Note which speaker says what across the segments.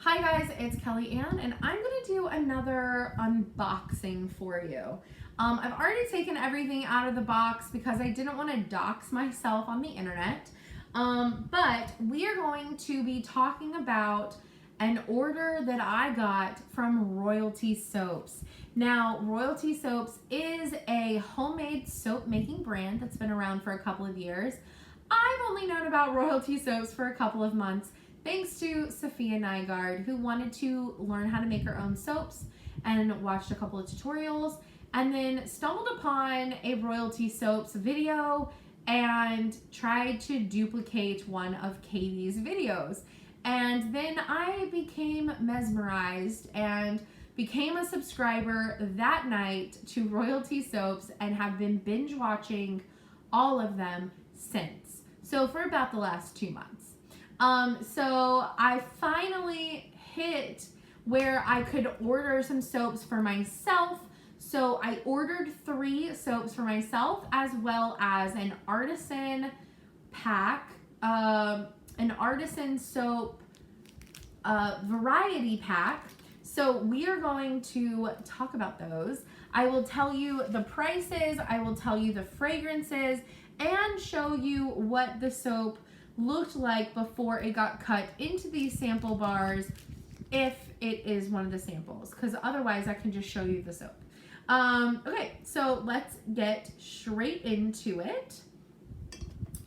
Speaker 1: Hi guys, it's Kelly Ann, and I'm gonna do another unboxing for you. I've already taken everything out of the box because I didn't want to dox myself on the internet. But we are going to be talking about an order that I got from Royalty Soaps. Now, Royalty Soaps is a homemade soap making brand that's been around for a couple of years. I've only known about Royalty Soaps for a couple of months, thanks to Sophia Nygaard, who wanted to learn how to make her own soaps and watched a couple of tutorials and then stumbled upon a Royalty Soaps video and tried to duplicate one of Katie's videos. And then I became mesmerized and became a subscriber that night to Royalty Soaps and have been binge watching all of them since. So for about the last 2 months. So I finally hit where I could order some soaps for myself. So I ordered 3 soaps for myself, as well as an Artisan pack, an Artisan soap variety pack. So we are going to talk about those. I will tell you the prices, I will tell you the fragrances, and show you what the soap looked like before it got cut into these sample bars, if it is one of the samples, because otherwise I can just show you the soap. Okay, so let's get straight into it.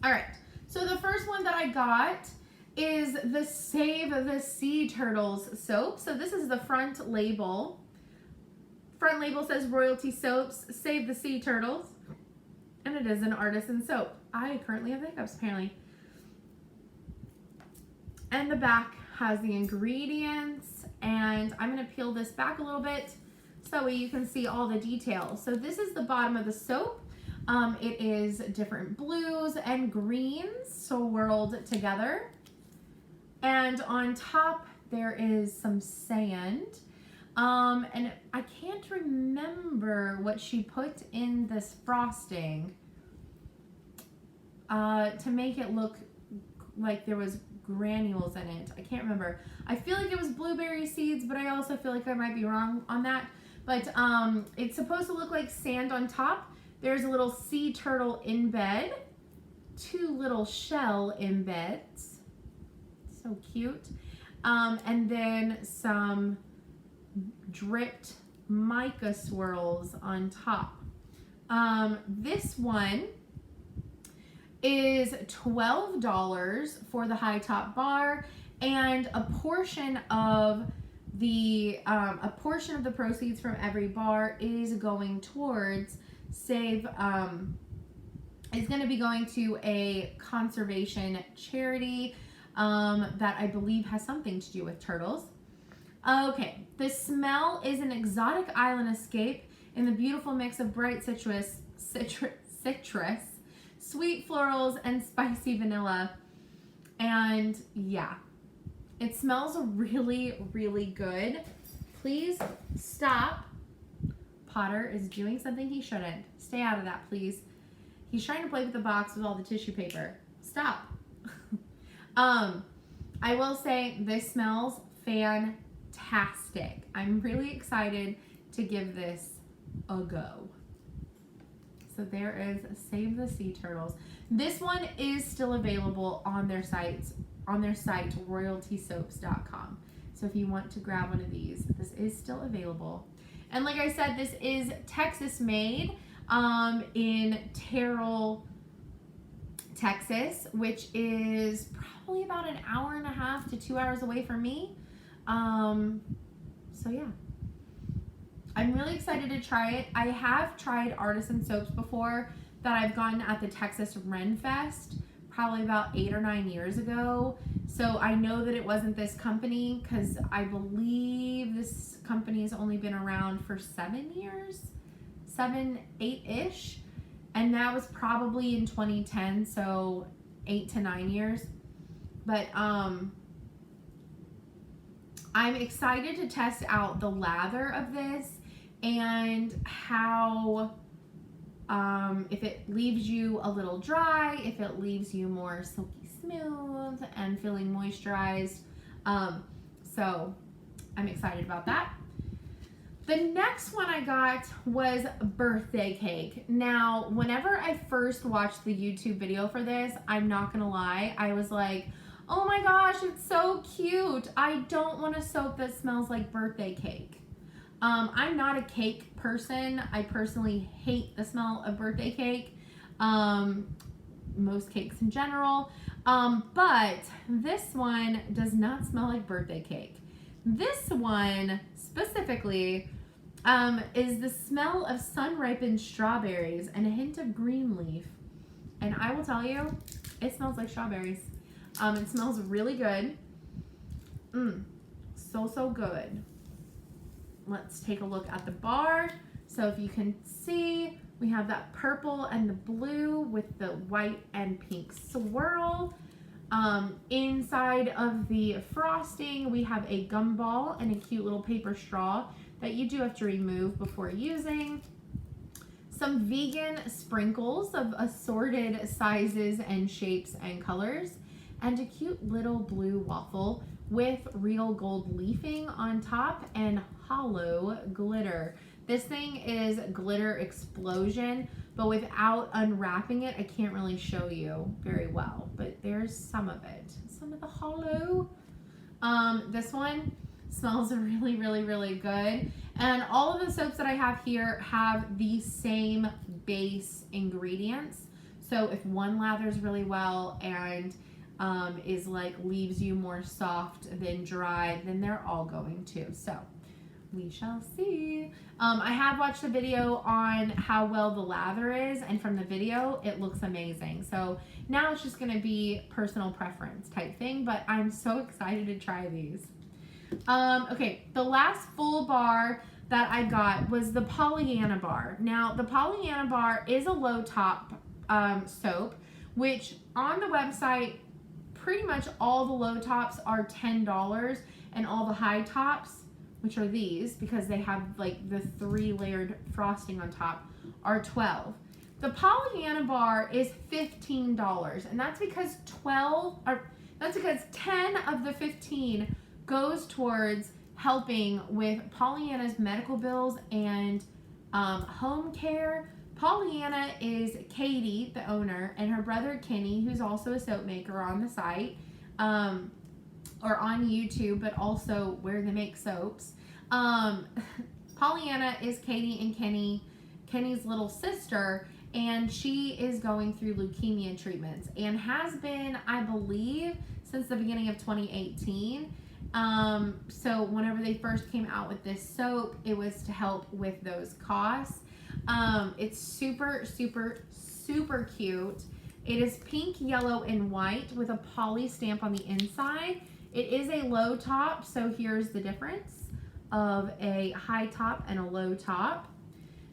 Speaker 1: All right, so the first one that I got is the Save the Sea Turtles soap. So this is the front label. Front label says Royalty Soaps, Save the Sea Turtles, and it is an Artisan soap. I currently have the hiccups, apparently. And the back has the ingredients, and I'm going to peel this back a little bit so you can see all the details. So this is the bottom of the soap. It is different blues and greens swirled together. And on top there is some sand. And I can't remember what she put in this frosting to make it look like there was granules in it. I can't remember. I feel like it was blueberry seeds, but I also feel like I might be wrong on that. But it's supposed to look like sand on top. There's a little sea turtle in bed, 2 little shell embeds. So cute. And then some dripped mica swirls on top. This one is $12 for the high top bar, and a portion of the proceeds from every bar is going towards is going to be going to a conservation charity that I believe has something to do with turtles. Okay, the smell is an exotic island escape in the beautiful mix of bright citrus, sweet florals, and spicy vanilla. And yeah, it smells really, really good. Please stop. Potter is doing something he shouldn't. Stay out of that, please. He's trying to play with the box with all the tissue paper. Stop. I will say this smells fantastic. I'm really excited to give this a go. So there is Save the Sea Turtles. This one is still available on their site, royaltysoaps.com. So if you want to grab one of these, this is still available. And like I said, this is Texas made in Terrell, Texas, which is probably about an hour and a half to 2 hours away from me. So yeah. I'm really excited to try it. I have tried Artisan soaps before that I've gotten at the Texas Ren Fest probably about 8 or 9 years ago. So I know that it wasn't this company because I believe this company has only been around for 7 years, 7, 8-ish. And that was probably in 2010, so 8 to 9 years. But I'm excited to test out the lather of this and how, if it leaves you a little dry, if it leaves you more silky smooth and feeling moisturized. So I'm excited about that. The next one I got was birthday cake. Now, whenever I first watched the YouTube video for this, I'm not gonna lie, I was like, oh my gosh, it's so cute. I don't want a soap that smells like birthday cake. I'm not a cake person. I personally hate the smell of birthday cake. Most cakes in general. But this one does not smell like birthday cake. This one specifically is the smell of sun-ripened strawberries and a hint of green leaf. And I will tell you, it smells like strawberries. It smells really good. So good. Let's take a look at the bar. So if you can see, we have that purple and the blue with the white and pink swirl. Inside of the frosting, we have a gumball and a cute little paper straw that you do have to remove before using. Some vegan sprinkles of assorted sizes and shapes and colors, and a cute little blue waffle with real gold leafing on top and hollow glitter. This thing is glitter explosion, but without unwrapping it, I can't really show you very well, but there's some of it. Some of the hollow. This one smells really good. And all of the soaps that I have here have the same base ingredients. So if one lathers really well and is like leaves you more soft than dry, then they're all going to. So we shall see. I have watched a video on how well the lather is, and from the video, it looks amazing. So now it's just gonna be personal preference type thing, but I'm so excited to try these. Okay, the last full bar that I got was the Pollyanna Bar. Now, the Pollyanna Bar is a low top soap, which on the website, pretty much all the low tops are $10, and all the high tops, which are these, because they have like the 3-layered frosting on top, are $12. The Pollyanna Bar is $15, and that's because 10 of the 15 goes towards helping with Pollyanna's medical bills and home care. Pollyanna is Katie, the owner, and her brother Kenny, who's also a soap maker on the site, or on YouTube, but also where they make soaps. Pollyanna is Katie and Kenny's little sister, and she is going through leukemia treatments and has been, I believe, since the beginning of 2018. So whenever they first came out with this soap, it was to help with those costs. It's super cute. It is pink, yellow, and white with a poly stamp on the inside. It is a low top, so here's the difference of a high top and a low top.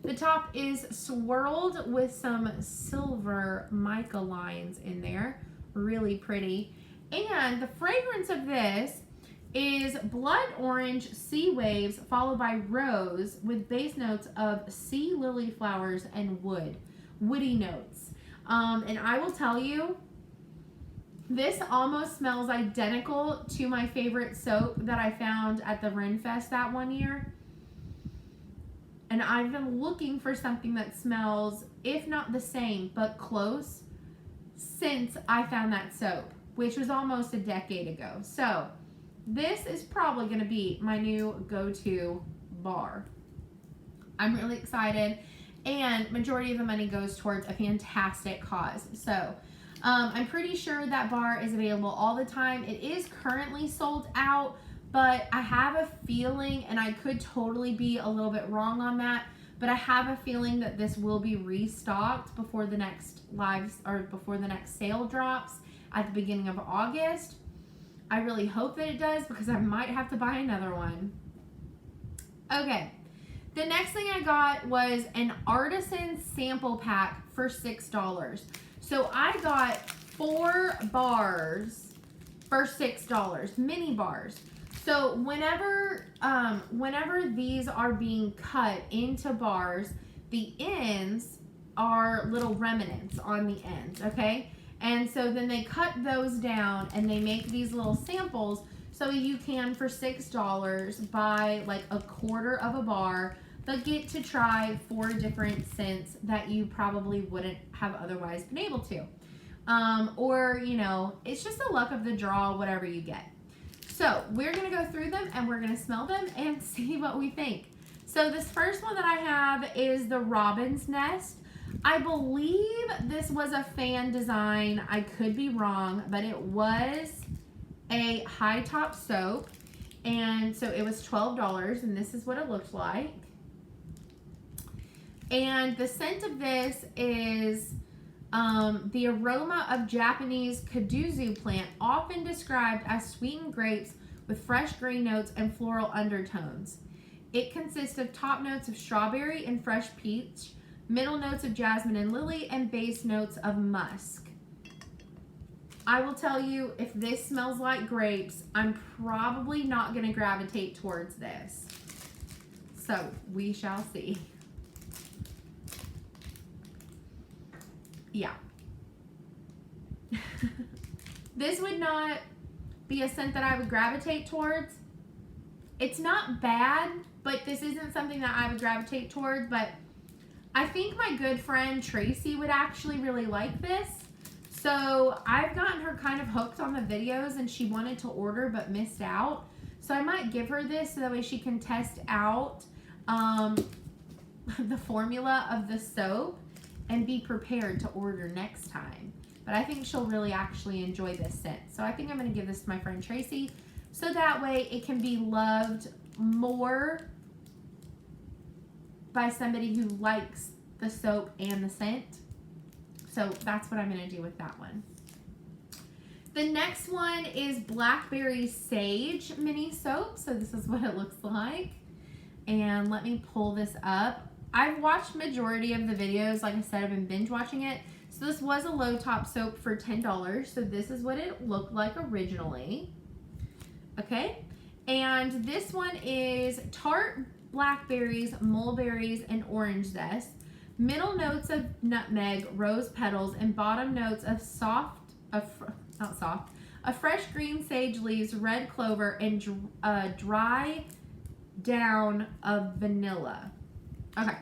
Speaker 1: The top is swirled with some silver mica lines in there. Really pretty. And the fragrance of this is blood orange sea waves followed by rose with base notes of sea lily flowers and woody notes. And I will tell you, this almost smells identical to my favorite soap that I found at the Ren Fest that one year. And I've been looking for something that smells, if not the same, but close, since I found that soap, which was almost a decade ago. So this is probably going to be my new go-to bar. I'm really excited, and majority of the money goes towards a fantastic cause. So I'm pretty sure that bar is available all the time. It is currently sold out, but I have a feeling, and I could totally be a little bit wrong on that, but I have a feeling that this will be restocked before the next before the next sale drops at the beginning of August. I really hope that it does, because I might have to buy another one. Okay, the next thing I got was an Artisan sample pack for $6. So I got 4 bars for $6, mini bars. So whenever these are being cut into bars, the ends are little remnants on the ends, okay? And so then they cut those down and they make these little samples So you can, for $6, buy like a quarter of a bar, but get to try 4 different scents that you probably wouldn't have otherwise been able to. Or, you know, it's just the luck of the draw, whatever you get. So we're going to go through them and we're going to smell them and see what we think. So this first one that I have is the Robin's Nest. I believe this was a fan design. I could be wrong, but it was a high top soap. And so it was $12, and this is what it looked like. And the scent of this is the aroma of Japanese kudzu plant, often described as sweetened grapes with fresh green notes and floral undertones. It consists of top notes of strawberry and fresh peach, middle notes of jasmine and lily, and base notes of musk. I will tell you, if this smells like grapes, I'm probably not going to gravitate towards this. So we shall see. Yeah. This would not be a scent that I would gravitate towards. It's not bad, but this isn't something that I would gravitate towards. But I think my good friend Tracy would actually really like this. So I've gotten her kind of hooked on the videos, and she wanted to order but missed out. So I might give her this so that way she can test out the formula of the soap and be prepared to order next time. But I think she'll really actually enjoy this scent. So I think I'm going to give this to my friend Tracy, so that way it can be loved more by somebody who likes the soap and the scent. So that's what I'm going to do with that one. The next one is Blackberry Sage mini soap. So this is what it looks like. And let me pull this up. I've watched majority of the videos. Like I said, I've been binge watching it. So this was a low top soap for $10. So this is what it looked like originally. Okay. And this one is tart blackberries, mulberries, and orange zest. Middle notes of nutmeg, rose petals, and bottom notes of fresh green sage leaves, red clover, and dry down of vanilla. Okay.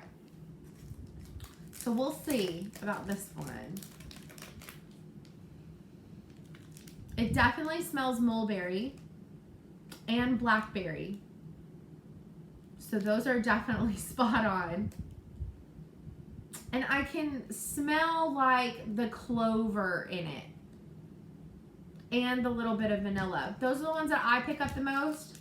Speaker 1: So we'll see about this one. It definitely smells mulberry and blackberry. So those are definitely spot on. And I can smell like the clover in it. And the little bit of vanilla. Those are the ones that I pick up the most.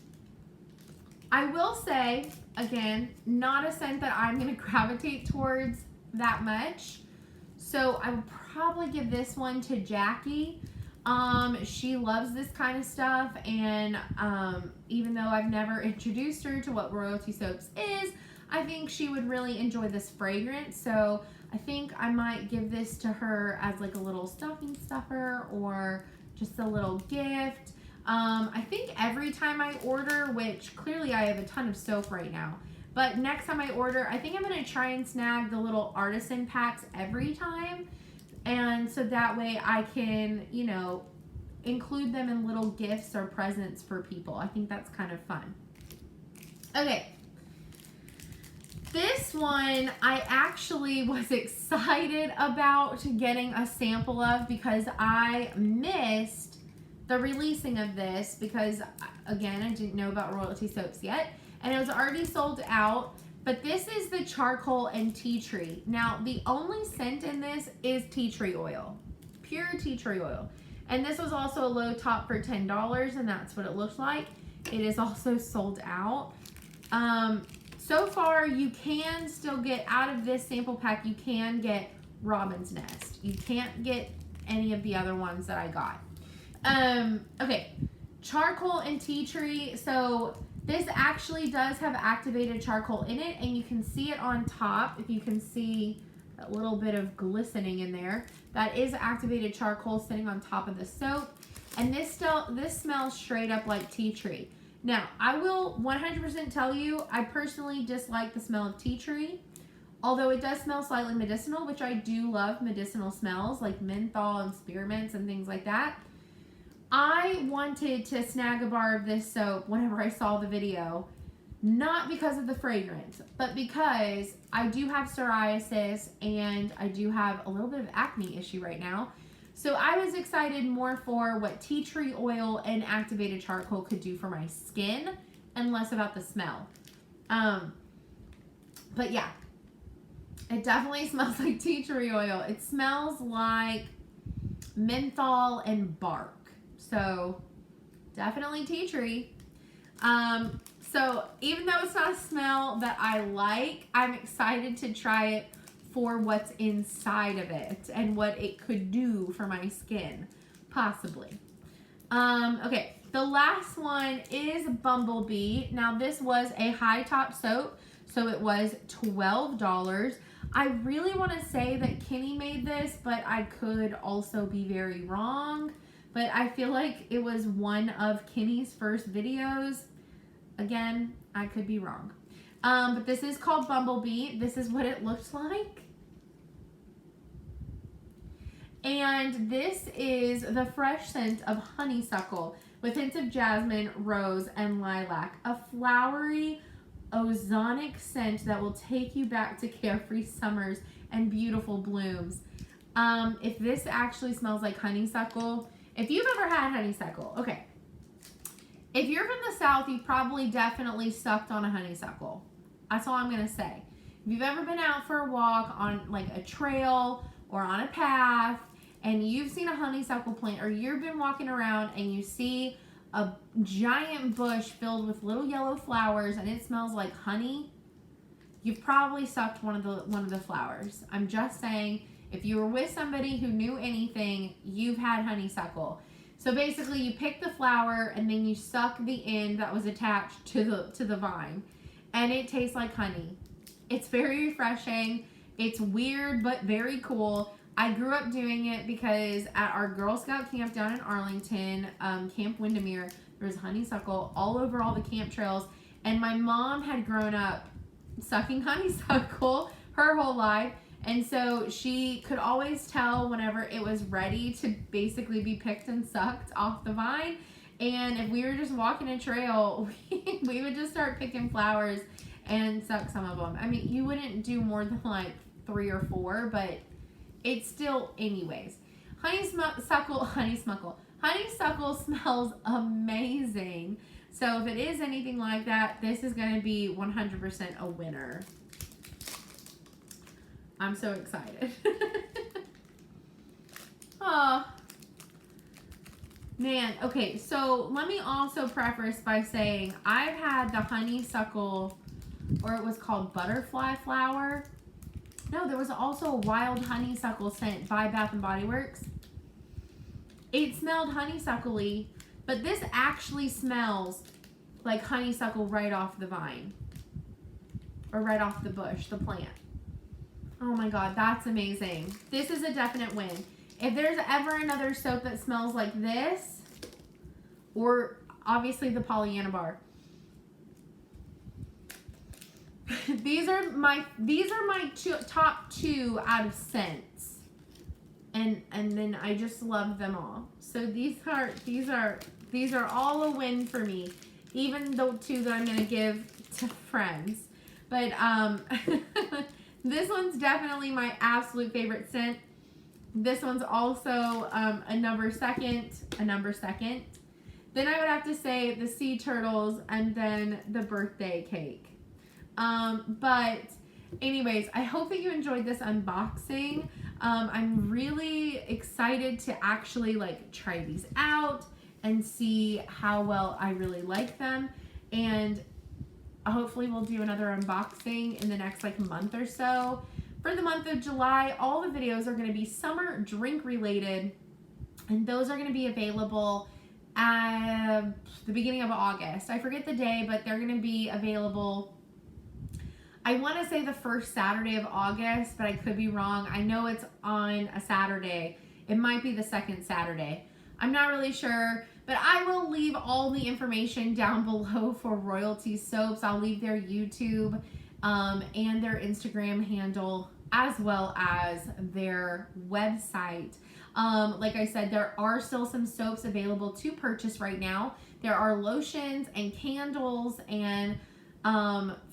Speaker 1: I will say, again, not a scent that I'm going to gravitate towards that much. So I would probably give this one to Jackie. She loves this kind of stuff, and even though I've never introduced her to what royalty soaps is, I think she would really enjoy this fragrance. So I think I might give this to her as like a little stocking stuffer or just a little gift. I think every time I order, which clearly I have a ton of soap right now, but next time I order, I think I'm going to try and snag the little Artisan packs every time. And so that way I can, you know, include them in little gifts or presents for people. I think that's kind of fun. Okay. This one I actually was excited about getting a sample of because I missed the releasing of this because, again, I didn't know about royalty soaps yet. And it was already sold out. But this is the charcoal and tea tree. Now, the only scent in this is tea tree oil. Pure tea tree oil. And this was also a low top for $10, and that's what it looks like. It is also sold out. So far, you can still get, out of this sample pack, you can get Robin's Nest. You can't get any of the other ones that I got. Okay, charcoal and tea tree. So this actually does have activated charcoal in it, and you can see it on top. If you can see a little bit of glistening in there, that is activated charcoal sitting on top of the soap. And this smells straight up like tea tree. Now, I will 100% tell you, I personally dislike the smell of tea tree. Although it does smell slightly medicinal, which I do love medicinal smells, like menthol and spearmints and things like that. I wanted to snag a bar of this soap whenever I saw the video, not because of the fragrance, but because I do have psoriasis and I do have a little bit of acne issue right now. So I was excited more for what tea tree oil and activated charcoal could do for my skin and less about the smell. But yeah, it definitely smells like tea tree oil. It smells like menthol and bark. So definitely tea tree. So even though it's not a smell that I like, I'm excited to try it for what's inside of it and what it could do for my skin, possibly. Okay, the last one is Bumble Bee. Now this was a high top soap, so it was $12. I really want to say that Kenny made this, but I could also be very wrong. But I feel like it was one of Kenny's first videos. Again, I could be wrong. But this is called Bumble Bee. This is what it looks like. And this is the fresh scent of honeysuckle with hints of jasmine, rose, and lilac. A flowery, ozonic scent that will take you back to carefree summers and beautiful blooms. If this actually smells like honeysuckle, if you've ever had honeysuckle, okay. If you're from the South, you've probably definitely sucked on a honeysuckle. That's all I'm going to say. If you've ever been out for a walk on like a trail or on a path and you've seen a honeysuckle plant, or you've been walking around and you see a giant bush filled with little yellow flowers and it smells like honey, you've probably sucked one of the flowers. I'm just saying, if you were with somebody who knew anything, you've had honeysuckle. So basically you pick the flower and then you suck the end that was attached to the vine, and it tastes like honey. It's very refreshing. It's weird but very cool. I grew up doing it because at our Girl Scout camp down in Arlington, Camp Windermere, there was honeysuckle all over all the camp trails, and my mom had grown up sucking honeysuckle her whole life. And so she could always tell whenever it was ready to basically be picked and sucked off the vine. And if we were just walking a trail, we would just start picking flowers and suck some of them. I mean, you wouldn't do more than like 3 or 4, but it's still, anyways. Honeysuckle smells amazing. So if it is anything like that, this is going to be 100% a winner. I'm so excited. Oh, man. Okay, so let me also preface by saying I've had the honeysuckle, or it was called butterfly flower. No, there was also a wild honeysuckle scent by Bath and Body Works. It smelled honeysuckle-y, but this actually smells like honeysuckle right off the vine. Or right off the bush, the plant. Oh my God, that's amazing. This is a definite win. If there's ever another soap that smells like this, or obviously the Pollyanna Bar. These are my top 2 out of scents. And then I just love them all. So these are all a win for me. Even the 2 that I'm gonna give to friends. But this one's definitely my absolute favorite scent. This one's also a number second. Then I would have to say the sea turtles and then the birthday cake. But anyways, I hope that you enjoyed this unboxing. I'm really excited to actually like try these out and see how well I really like them. And hopefully we'll do another unboxing in the next like month or so. For the month of July, all the videos are going to be summer drink related, and those are going to be available at the beginning of August. I forget the day, but they're going to be available, I want to say the first Saturday of August, but I could be wrong. I know it's on a Saturday. It might be the second Saturday. I'm not really sure. But I will leave all the information down below for Royalty Soaps. I'll leave their YouTube and their Instagram handle, as well as their website. Like I said, there are still some soaps available to purchase right now. There are lotions and candles and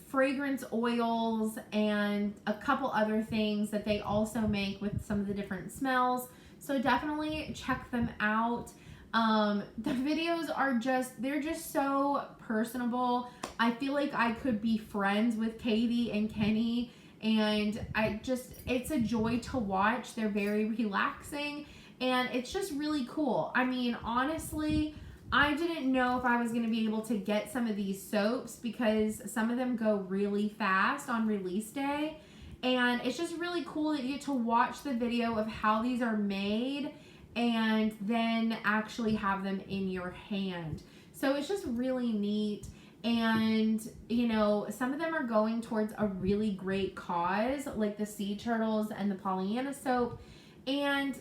Speaker 1: fragrance oils and a couple other things that they also make with some of the different smells. So definitely check them out. The videos are they're just so personable. I feel like I could be friends with Katie and Kenny, and it's a joy to watch. They're very relaxing, and it's just really cool. I mean, honestly, I didn't know if I was going to be able to get some of these soaps because some of them go really fast on release day. And it's just really cool that you get to watch the video of how these are made and then actually have them in your hand. So it's just really neat. And, you know, some of them are going towards a really great cause, like the sea turtles and the Pollyanna soap. And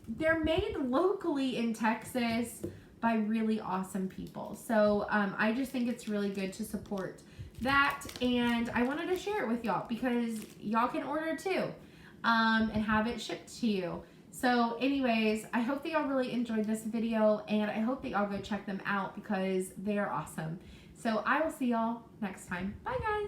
Speaker 1: they're made locally in Texas by really awesome people. So I just think it's really good to support that, and I wanted to share it with y'all because y'all can order too and have it shipped to you. So anyways, I hope that y'all really enjoyed this video, and I hope that y'all go check them out because they're awesome. So I will see y'all next time. Bye guys.